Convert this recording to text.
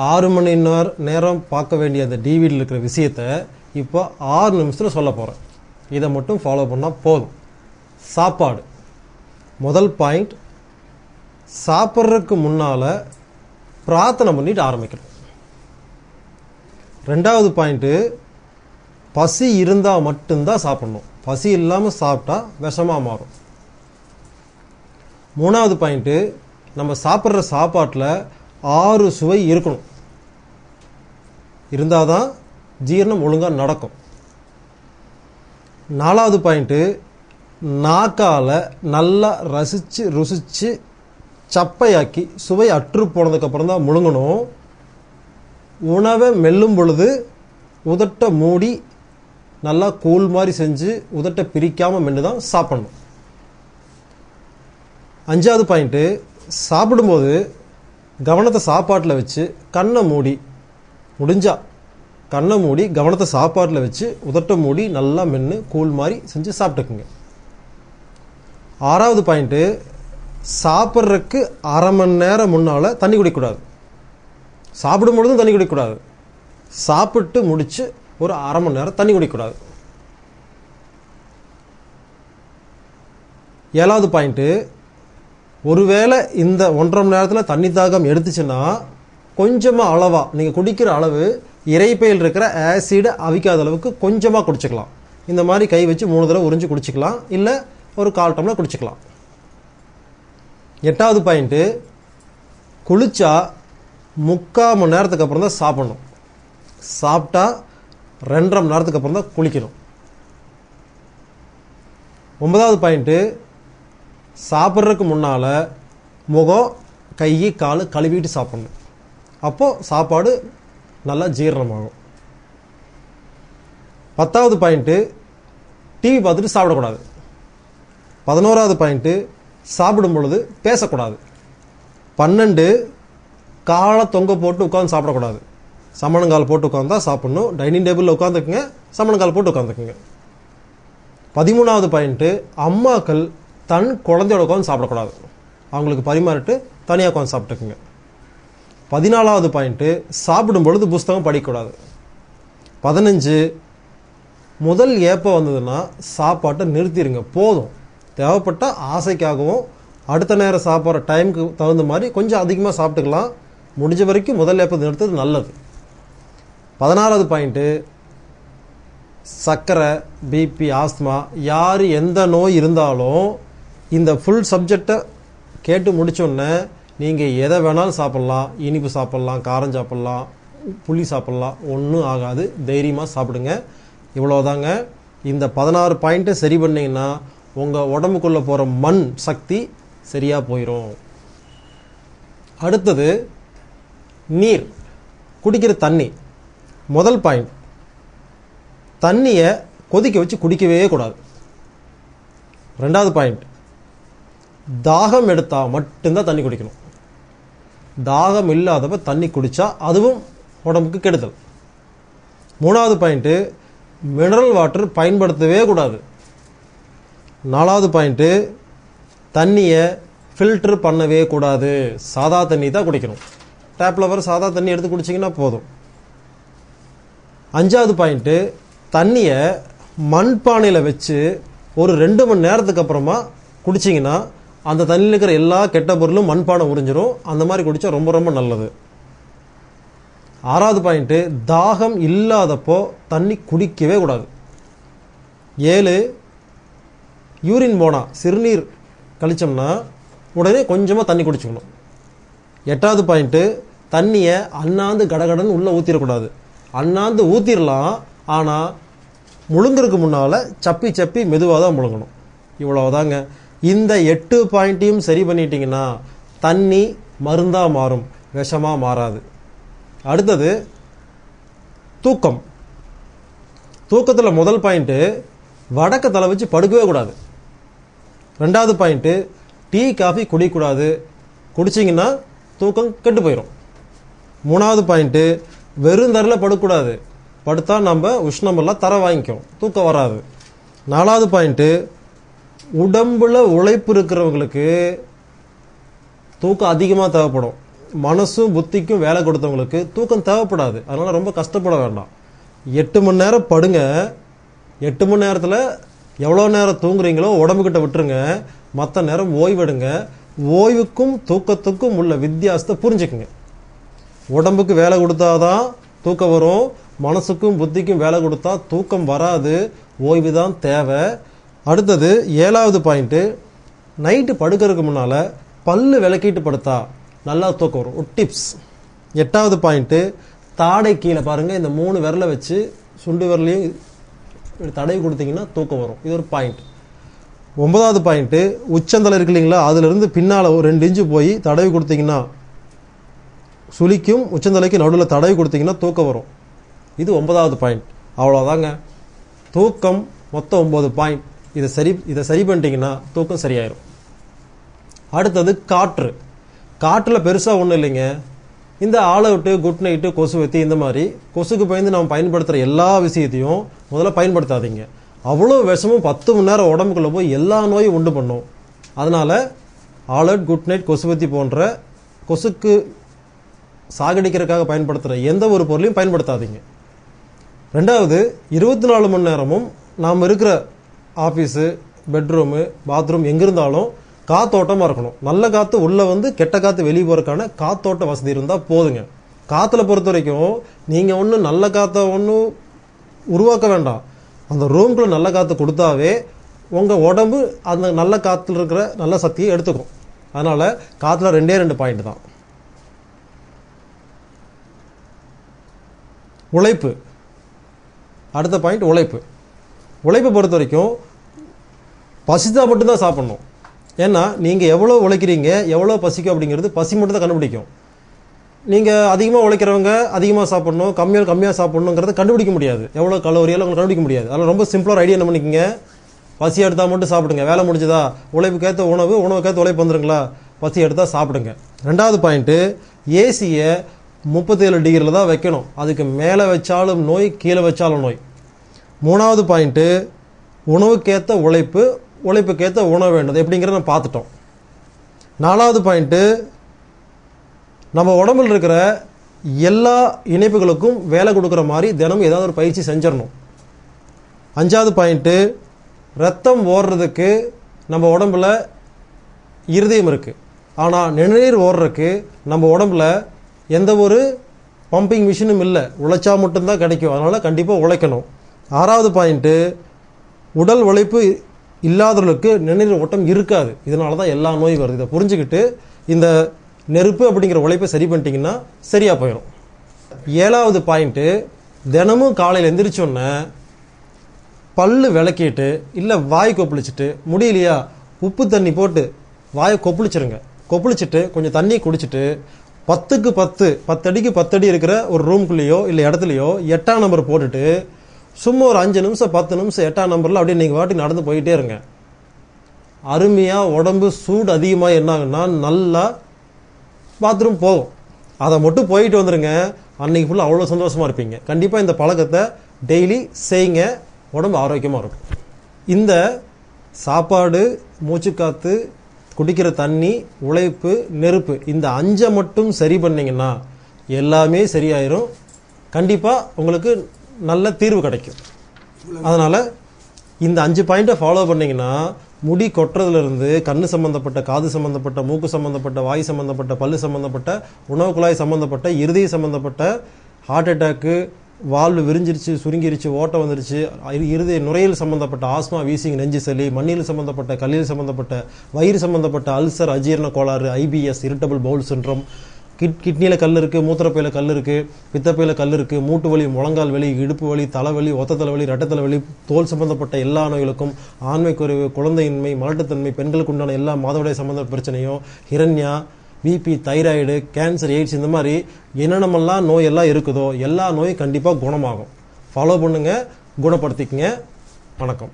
6 மணி நேரம் பார்க்க வேண்டிய அந்த டிவிடியில் இருக்கிற விஷயத்தை இப்போ 6 நிமிஷத்தில் சொல்ல போகிறேன். இதை மட்டும் ஃபாலோ பண்ணால் போதும். சாப்பாடு. முதல் பாயிண்ட், சாப்பிட்றதுக்கு முன்னால் பிரார்த்தனை பண்ணிட்டு ஆரம்பிக்கணும். ரெண்டாவது பாயிண்ட்டு, பசி இருந்தால் மட்டும்தான் சாப்பிட்ணும். பசி இல்லாமல் சாப்பிட்டா விஷமாக மாறும். மூணாவது பாயிண்ட்டு, நம்ம சாப்பிட்ற சாப்பாட்டில் 6 சுவை இருக்கணும். இருந்தால் தான் ஜீரணம் ஒழுங்காக நடக்கும். நாலாவது பாயிண்ட்டு, நாக்கால் நல்லா ருசித்து சப்பையாக்கி சுவை அற்று போனதுக்கப்புறம் தான் முழுங்கணும். உணவை மெல்லும் பொழுது உதட்டை மூடி நல்லா கூழ் மாதிரி செஞ்சு உதட்டை பிரிக்காமல் மென்று தான் சாப்பிடணும். அஞ்சாவது பாயிண்ட்டு, சாப்பிடும்போது கவனத்தை சாப்பாட்டில் வச்சு கண்ணை மூடி, முடிஞ்சா கண்ணை மூடி கவனத்தை சாப்பாட்டில் வச்சு உதட்டை மூடி நல்லா மென்று கூழ் மாதிரி செஞ்சு சாப்பிட்டுக்குங்க. ஆறாவது பாயிண்ட்டு, சாப்பிட்றதுக்கு அரை மணி நேரம் முன்னால் தண்ணி குடிக்கக்கூடாது. சாப்பிடும் பொழுதும் தண்ணி குடிக்கக்கூடாது. சாப்பிட்டு முடித்து ஒரு அரை மணி நேரம் தண்ணி குடிக்கக்கூடாது. ஏழாவது பாயிண்ட்டு, ஒருவேளை இந்த 1.5 மணி நேரத்தில் தண்ணி தாகம் எடுத்துச்சுன்னா கொஞ்சமாக அளவாக, நீங்கள் குடிக்கிற அளவு இறைப்பையில் இருக்கிற ஆசிடை அவிக்காத அளவுக்கு கொஞ்சமாக குடிச்சிக்கலாம். இந்த மாதிரி கை வச்சு 3 தடவை உறிஞ்சி குடிச்சிக்கலாம், இல்லை ஒரு 1/4 டம்ளர் குடிச்சிக்கலாம். எட்டாவது பாயிண்ட்டு, குளிச்சா 3/4 மணி நேரத்துக்கு அப்புறம் தான் சாப்பிடணும். சாப்பிட்டா 2.5 மணி நேரத்துக்கு அப்புறம் தான் குளிக்கணும். 9வது பாயிண்ட்டு, சாப்பிட்றதுக்கு முன்னால் முகம் கை கால் கழுவிட்டு சாப்பிடணும். அப்போது சாப்பாடு நல்லா ஜீரணமாகும். 10வது பாயிண்ட்டு, டிவி பார்த்துட்டு சாப்பிடக்கூடாது. 11வது பாயிண்ட்டு, சாப்பிடும் பொழுது பேசக்கூடாது. 12, காலை தொங்க போட்டு உட்காந்து சாப்பிடக்கூடாது. சமணங்கால் போட்டு உட்காந்து தான் சாப்பிட்ணும். டைனிங் டேபிளில் உட்காந்துக்குங்க, சமணங்கால் போட்டு உட்காந்துக்குங்க. 13வது பாயிண்ட்டு, அம்மாக்கள் தன் குழந்தையோட உட்காந்து சாப்பிடக்கூடாது. அவங்களுக்கு பரிமாறிட்டு தனியாக உட்காந்து சாப்பிட்டுக்குங்க. 14வது பாயிண்ட்டு, சாப்பிடும் பொழுது புஸ்தகம் படிக்கக்கூடாது. 15, முதல் ஏப்பம் வந்ததுன்னா சாப்பாட்டை நிறுத்திடுங்க, போதும். தேவைப்பட்ட ஆசைக்காகவும் அடுத்த நேரம் சாப்பிட்ற டைமுக்கு தகுந்த மாதிரி கொஞ்சம் அதிகமாக சாப்பிட்டுக்கலாம். முடிஞ்ச வரைக்கும் முதல் ஏப்பத்தை நிறுத்துறது நல்லது. 16வது பாயிண்ட்டு, சர்க்கரை, பிபி, ஆஸ்துமா, யார் எந்த நோய் இருந்தாலும் இந்த ஃபுல் சப்ஜெக்டை கேட்டு முடித்தோடனே நீங்கள் எதை வேணாலும் சாப்பிட்லாம். இனிப்பு சாப்பிட்லாம், காரம் சாப்பிட்லாம், புளி சாப்பிட்லாம், ஒன்றும் ஆகாது. தைரியமாக சாப்பிடுங்க. இவ்வளோதாங்க. இந்த 16 பாயிண்ட்டை சரி பண்ணிங்கன்னா உங்கள் உடம்புக்குள்ளே போகிற மண் சக்தி சரியாக போயிடும். அடுத்தது நீர், குடிக்கிற தண்ணி. முதல் பாயிண்ட், தண்ணியை கொதிக்க வச்சு குடிக்கவே கூடாது. 2வது பாயிண்ட், தாகம் எடுத்தால் மட்டும்தான் தண்ணி குடிக்கணும். தாகம் இல்லாதப்ப தண்ணி குடித்தா அதுவும் உடம்புக்கு கெடுதல். 3வது பாயிண்ட்டு, மினரல் வாட்டர் பயன்படுத்தவே கூடாது. 4வது பாயிண்ட்டு, தண்ணியை ஃபில்ட்ரு பண்ணவே கூடாது. சாதா தண்ணி தான் குடிக்கணும். டேப்பில் வர சாதா தண்ணி எடுத்து குடிச்சிங்கன்னா போதும். 5வது பாயிண்ட்டு, தண்ணியை மண்பானையில் வச்சு ஒரு 2 மணி நேரத்துக்கு அப்புறமா குடிச்சிங்கன்னா அந்த தண்ணியில் இருக்கிற எல்லா கெட்ட பொருளும் மண்பானை உறிஞ்சிடும். அந்த மாதிரி குடித்தா ரொம்ப ரொம்ப நல்லது. 6வது பாயிண்ட்டு, தாகம் இல்லாதப்போ தண்ணி குடிக்கவே கூடாது. 7, யூரின் போனால், சிறுநீர் கழிச்சோம்னா உடனே கொஞ்சமாக தண்ணி குடிச்சுக்கணும். 8வது பாயிண்ட்டு, தண்ணியை அண்ணாந்து கடகடன்னு உள்ளே ஊற்றிடக்கூடாது. அண்ணாந்து ஊற்றிடலாம், ஆனால் முழுங்குறதுக்கு முன்னால் சப்பி சப்பி மெதுவாக தான் முழுங்கணும். இவ்வளோதாங்க. இந்த 8 பாயிண்ட்டையும் சரி பண்ணிட்டீங்கன்னா தண்ணி மருந்தாக மாறும், விஷமாக மாறாது. அடுத்தது தூக்கம். தூக்கத்தில் முதல் பாயிண்ட்டு, வடக்க தலை வச்சு படுக்கவே கூடாது. 2வது பாயிண்ட்டு, டீ காஃபி குடிக்கக்கூடாது. குடிச்சிங்கன்னா தூக்கம் கெட்டு போயிடும். 3வது பாயிண்ட்டு, வெறும் தரையில் படுக்கக்கூடாது. படுத்தா நம்ம உஷ்ணமெல்லாம் தர வாங்கிக்கும், தூக்கம் வராது. 4வது பாயிண்ட்டு, உடம்புல உழைப்பு இருக்கிறவங்களுக்கு தூக்கம் அதிகமாக தேவைப்படும். மனசும் புத்திக்கும் வேலை கொடுத்தவங்களுக்கு தூக்கம் தேவைப்படாது. அதனால் ரொம்ப கஷ்டப்பட வேண்டாம். 8 மணி நேரம் படுங்க. 8 மணி நேரத்தில் எவ்வளோ நேரம் தூங்குறீங்களோ உடம்புக்கிட்ட விட்டுருங்க. மற்ற நேரம் ஓய்வெடுங்க. ஓய்வுக்கும் தூக்கத்துக்கும் உள்ள வித்தியாசத்தை புரிஞ்சுக்குங்க. உடம்புக்கு வேலை கொடுத்தாதான் தூக்கம் வரும். மனசுக்கும் புத்திக்கும் வேலை கொடுத்தா தூக்கம் வராது. ஓய்வு தான் தேவை. அடுத்தது 7வது பாயிண்ட்டு, நைட்டு படுக்கிறதுக்கு முன்னால் பல்லு விளக்கிட்டு படுத்தா நல்லா தூக்கம் வரும். ஒரு டிப்ஸ். 8வது பாயிண்ட்டு, தாடை கீழே பாருங்கள், இந்த 3 விரலை வச்சு சுண்டு விரலையும் தடவி கொடுத்தீங்கன்னா தூக்கம் வரும். இது ஒரு பாயிண்ட். 9வது பாயிண்ட்டு, உச்சந்தலை இருக்கு இல்லைங்களா, அதுலேருந்து பின்னால் ஒரு 2 இன்ச்சு போய் தடவி கொடுத்தீங்கன்னா சுளிக்கும். உச்சந்தலைக்கு நடுவில் தடவி கொடுத்தீங்கன்னா தூக்கம் வரும். இது 9வது பாயிண்ட். அவ்வளோதாங்க. தூக்கம் மொத்தம் 9 பாயிண்ட். இதை சரி பண்ணிட்டீங்கன்னா தூக்கம் சரியாயிரும். அடுத்தது காற்று. காற்றில் பெருசாக ஒன்றும் இல்லைங்க. இந்த ஆல் அவுட்டு, குட் நைட்டு, கொசு வெத்தி, இந்த மாதிரி கொசுக்கு பயந்து நம்ம பயன்படுத்துகிற எல்லா விஷயத்தையும் முதல்ல பயன்படுத்தாதீங்க. அவ்வளோ விஷமும் 10 மணி நேரம் உடம்புக்குள்ளே போய் எல்லா நோயும் உண்டு பண்ணும். அதனால் ஆல் அவுட், குட் நைட், கொசு வெத்தி போன்ற கொசுக்கு சாகடிக்கிறதுக்காக பயன்படுத்துகிற எந்த ஒரு பொருளையும் பயன்படுத்தாதீங்க. 2வது, 24 மணி நேரமும் நாம் இருக்கிற ஆஃபீஸு, பெட்ரூமு, பாத்ரூம் எங்கிருந்தாலும் காத்தோட்டமாக இருக்கணும். நல்ல காற்று உள்ளே வந்து கெட்ட காற்று வெளியே போகிறதுக்கான காத்தோட்ட வசதி இருந்தால் போதுங்க. காற்றுல பொறுத்த வரைக்கும் நீங்கள் ஒன்றும் நல்ல காற்றை ஒன்றும் உருவாக்க வேண்டாம். அந்த ரூம்குள்ளே நல்ல காற்று கொடுத்தாவே உங்கள் உடம்பு அந்த நல்ல காற்றுல இருக்கிற நல்ல சக்தியை எடுத்துக்கும். அதனால் காற்றுல 2 பாயிண்ட் தான். உழைப்பு. அடுத்த பாயிண்ட் உழைப்பு. உழைப்பை பொறுத்த வரைக்கும் பசித்தா மட்டும்தான் சாப்பிட்ணும். ஏன்னா நீங்கள் எவ்வளோ உழைக்கிறீங்க, எவ்வளோ பசிக்கும் அப்படிங்கிறது பசி மட்டும் தான் கண்டுபிடிக்கும். நீங்கள் அதிகமாக உழைக்கிறவங்க அதிகமாக சாப்பிட்ணும், கம்மியாக சாப்பிட்ணுங்கிறத கண்டுபிடிக்க முடியாது. எவ்வளோ கலோரியெல்லாம் உங்களுக்கு கண்டுபிடிக்க முடியாது. அதனால் ரொம்ப சிம்பிளாக ஐடியா என்ன பண்ணிக்கங்க, பசி எடுத்தால் மட்டும் சாப்பிடுங்க. வேலை முடிஞ்சதா, உழைப்புக்கேற்ற உணவு, உணவுக்கேற்ற உழைப்பு வந்துருங்களா, பசி எடுத்தால் சாப்பிடுங்க. 2வது பாயிண்ட்டு, ஏசியை 37 டிகிரியில் தான் வைக்கணும். அதுக்கு மேலே வச்சாலும் நோய், கீழே வச்சாலும் நோய். 3வது பாயிண்ட்டு, உணவுக்கேற்ற உழைப்பு, உழைப்புக்கேற்ற உணவு வேண்டது எப்படிங்கிறத நம்ம பார்த்துட்டோம். 4வது பாயிண்ட்டு, நம்ம உடம்புல இருக்கிற எல்லா இணைப்புகளுக்கும் வேலை கொடுக்குற மாதிரி தினமும் ஏதாவது ஒரு பயிற்சி செஞ்சிடணும். 5வது பாயிண்ட்டு, ரத்தம் ஓடுறதுக்கு நம்ம உடம்புல இருதயம் இருக்குது. ஆனால் நிணநீர் ஓடுறதுக்கு நம்ம உடம்புல எந்த ஒரு பம்பிங் மிஷினும் இல்லை. உழைச்சா மட்டும்தான் கிடைக்கும். அதனால் கண்டிப்பாக உழைக்கணும். 6வது பாயிண்ட்டு, உடல் உழைப்பு இல்லாதவர்களுக்கு நிணநீர் ஓட்டம் இருக்காது. இதனால தான் எல்லா நோயும் வருது. இதை புரிஞ்சுக்கிட்டு இந்த நெருப்பு அப்படிங்கிற உழைப்பை சரி பண்ணிட்டீங்கன்னா சரியாக போயிடும். 7வது பாயிண்ட்டு, தினமும் காலையில் எந்திரிச்சோன்னே பல்லு விளக்கிட்டு இல்லை வாய் கொப்பளிச்சுட்டு, முடியலையா உப்பு தண்ணி போட்டு வாயை கொப்பளிச்சிருங்க. கொப்பளிச்சுட்டு கொஞ்சம் தண்ணி குடிச்சிட்டு 10க்கு 10 அடிக்கு 10 அடி இருக்கிற ஒரு ரூம்குள்ளேயோ இல்லை இடத்துலையோ 8ஆம் நம்பர் போட்டுட்டு சும்மா ஒரு 5 நிமிஷம் 10 நிமிஷம் 8ஆம் நம்பரில் அப்படியே நீங்கள் வாட்டி நடந்து போயிட்டே இருங்க. அருமையாக உடம்பு சூடு அதிகமாக என்னாகுன்னா நல்லா பாத்ரூம் போகும். அதை மட்டும் போயிட்டு வந்துடுங்க. அன்றைக்கி ஃபுல்லாக அவ்வளோ சந்தோஷமாக இருப்பீங்க. கண்டிப்பாக இந்த பழக்கத்தை டெய்லி செய்யுங்க. உடம்பு ஆரோக்கியமாக இருக்கும். இந்த சாப்பாடு, மூச்சுக்காற்று, குடிக்கிற தண்ணி, உழைப்பு, நெருப்பு, இந்த 5 மட்டும் சரி பண்ணிங்கன்னா எல்லாமே சரியாயிரும். கண்டிப்பாக உங்களுக்கு நல்ல தீர்வு கிடைக்கும். அதனால் இந்த 5 பாயிண்ட்டை ஃபாலோ பண்ணிங்கன்னா முடி கொட்டுறதுலேருந்து கண்ணு சம்மந்தப்பட்ட, காது சம்மந்தப்பட்ட, மூக்கு சம்மந்தப்பட்ட, வாய் சம்மந்தப்பட்ட, பல்லு சம்மந்தப்பட்ட, உணவு குழாய் சம்மந்தப்பட்ட, இருதய சம்மந்தப்பட்ட, ஹார்ட் அட்டாக்கு, வால்வு விரிஞ்சிருச்சு, சுருங்கிருச்சு, ஓட்டம் வந்துருச்சு, இருதய நுரையீரல் சம்மந்தப்பட்ட ஆஸ்மா, வீசிங், நெஞ்சு சளி, மண்ணீரல் சம்மந்தப்பட்ட, கல்லீரல் சம்மந்தப்பட்ட, வயிறு சம்மந்தப்பட்ட அல்சர், அஜீரண கோளாறு, ஐபிஎஸ், இரிட்டபிள் பவுல் சிண்ட்ரோம், கிட்னியில் கல் இருக்குது, மூத்திரப்பையில் கல் இருக்குது, பித்தப்பையில் கல் இருக்குது, மூட்டு வலி, முழங்கால் வலி, இடுப்பு வலி, தலைவலி, ஒத்த தலைவலி, ரெட்டை தலைவலி, தோல் சம்பந்தப்பட்ட எல்லா நோய்களுக்கும், ஆண்மை குறைவு, குழந்தையின்மை, மலட்டுத்தன்மை, பெண்களுக்கு உண்டான எல்லா மாதவிடாய் சம்பந்த பிரச்சனையும், ஹிரண்யா, பிபி, தைராய்டு, கேன்சர், எய்ட்ஸ், இந்த மாதிரி என்னென்னமெல்லாம் நோயெல்லாம் இருக்குதோ எல்லா நோயும் கண்டிப்பாக குணமாகும். ஃபாலோ பண்ணுங்கள், குணப்படுத்திக்கங்க. வணக்கம்.